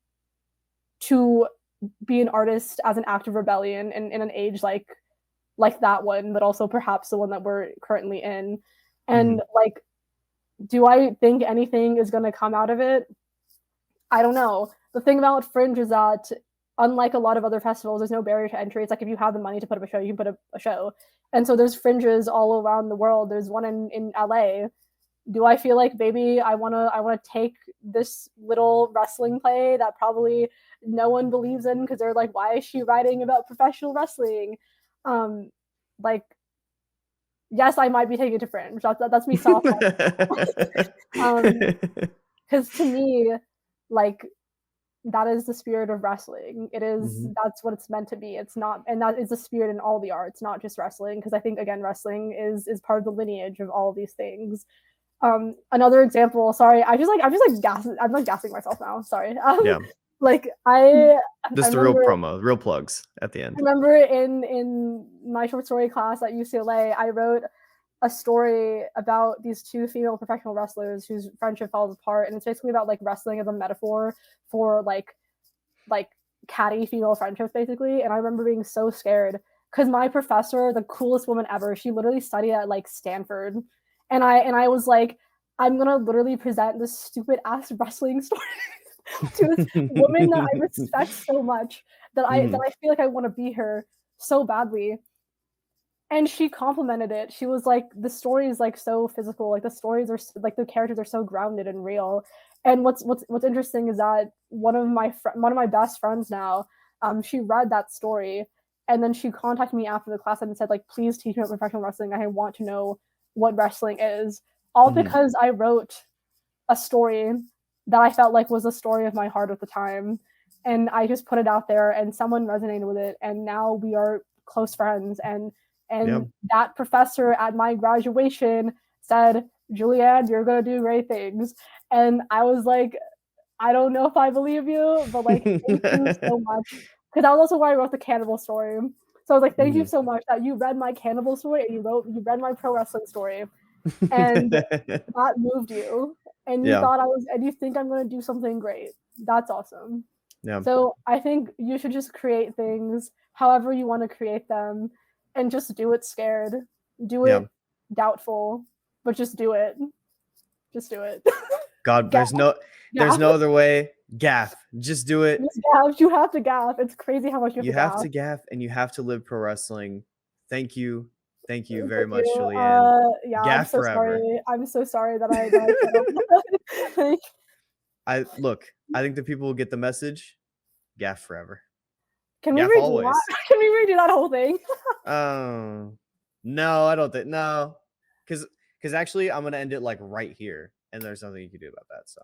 be an artist as an act of rebellion in an age like that one, but also perhaps the one that we're currently in. And like, do I think anything is going to come out of it? I don't know. The thing about Fringe is that unlike a lot of other festivals, there's no barrier to entry. It's like if you have the money to put up a show, you can put up a show. And so there's fringes all around the world. There's one in LA. Do I feel like, baby, I wanna take this little wrestling play that probably no one believes in because they're like, why is she writing about professional wrestling? Like, yes, I might be taking it to Fringe. That's me soft. Because to me, like, that is the spirit of wrestling. It is, that's what it's meant to be. It's not, and that is the spirit in all the arts, not just wrestling. Because I think, again, wrestling is part of the lineage of all of these things. Another example, sorry, I'm gassing myself now. Sorry. Like just the real promo, real plugs at the end. I remember in my short story class at UCLA, I wrote a story about these two female professional wrestlers whose friendship falls apart, and it's basically about like wrestling as a metaphor for like catty female friendships, basically. And I remember being so scared because my professor, the coolest woman ever, she literally studied at like Stanford, and I was like, I'm gonna literally present this stupid ass wrestling story to this woman that I respect so much, that I feel like I want to be her so badly. And she complimented it. She was like, the story is like so physical, like the stories are like, the characters are so grounded and real. And what's interesting is that one of my best friends now, she read that story, and then she contacted me after the class and said like, please teach me about professional wrestling, I want to know what wrestling is, all because I wrote a story that I felt like was the story of my heart at the time, and I just put it out there and someone resonated with it, and now we are close friends. And that professor at my graduation said, Julianne, you're gonna do great things. And I was like, I don't know if I believe you, but like, thank you so much. Because that was also where I wrote the cannibal story. So I was like, thank you so much that you read my cannibal story and you read my pro wrestling story, and that moved you, and you thought and you think I'm gonna do something great. That's awesome. Yeah. So I think you should just create things however you want to create them, and just do it scared, do it doubtful, but just do it. Just do it. God, there's no other way. Gaff. Just do it. Just gaff. You have to gaff. It's crazy how much you have to gaff, and you have to live pro wrestling. Thank you. Thank you very much, Julianne. Yeah, gaff I'm so forever. sorry. I'm so sorry that I like, I think the people will get the message. Gaff forever. Can we redo that? Can we redo that whole thing? No, I don't think. No, because actually, I'm gonna end it like right here, and there's nothing you can do about that. So,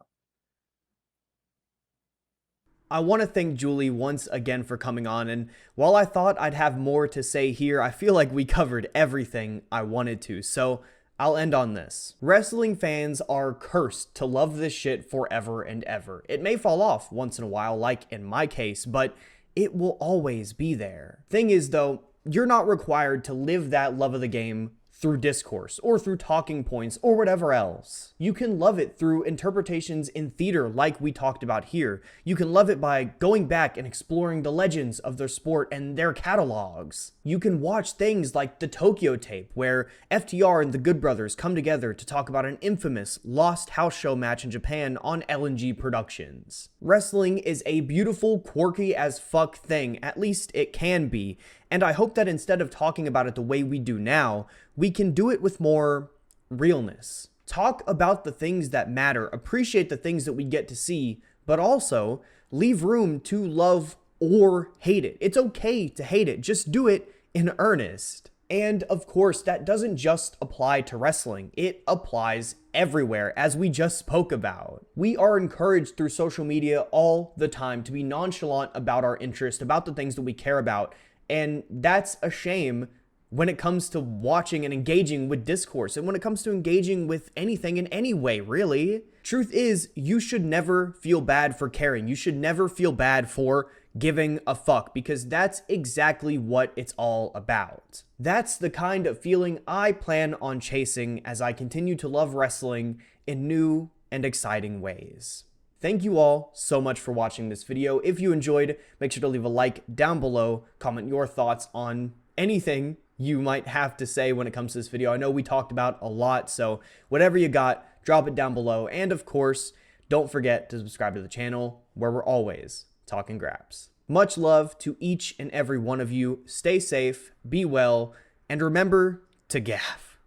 I want to thank Julie once again for coming on, and while I thought I'd have more to say here, I feel like we covered everything I wanted to. So, I'll end on this. Wrestling fans are cursed to love this shit forever and ever. It may fall off once in a while, like in my case, but it will always be there. Thing is though, you're not required to live that love of the game through discourse or through talking points or whatever else. You can love it through interpretations in theater like we talked about here. You can love it by going back and exploring the legends of their sport and their catalogs. You can watch things like the Tokyo Tape, where FTR and the Good Brothers come together to talk about an infamous lost house show match in Japan on L&G Productions. Wrestling is a beautiful, quirky as fuck thing, at least it can be, and I hope that instead of talking about it the way we do now, we can do it with more realness. Talk about the things that matter, appreciate the things that we get to see, but also leave room to love or hate it. It's okay to hate it, just do it in earnest. And of course, that doesn't just apply to wrestling, it applies everywhere, as we just spoke about. We are encouraged through social media all the time to be nonchalant about our interest, about the things that we care about, and that's a shame when it comes to watching and engaging with discourse, and when it comes to engaging with anything in any way, really. Truth is, you should never feel bad for caring. You should never feel bad for giving a fuck, because that's exactly what it's all about. That's the kind of feeling I plan on chasing as I continue to love wrestling in new and exciting ways. Thank you all so much for watching this video. If you enjoyed, make sure to leave a like down below, comment your thoughts on anything you might have to say when it comes to this video. I know we talked about a lot, so whatever you got, drop it down below. And of course, don't forget to subscribe to the channel, where we're always talking graps. Much love to each and every one of you. Stay safe, be well, and remember to gaff.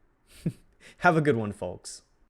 Have a good one, folks.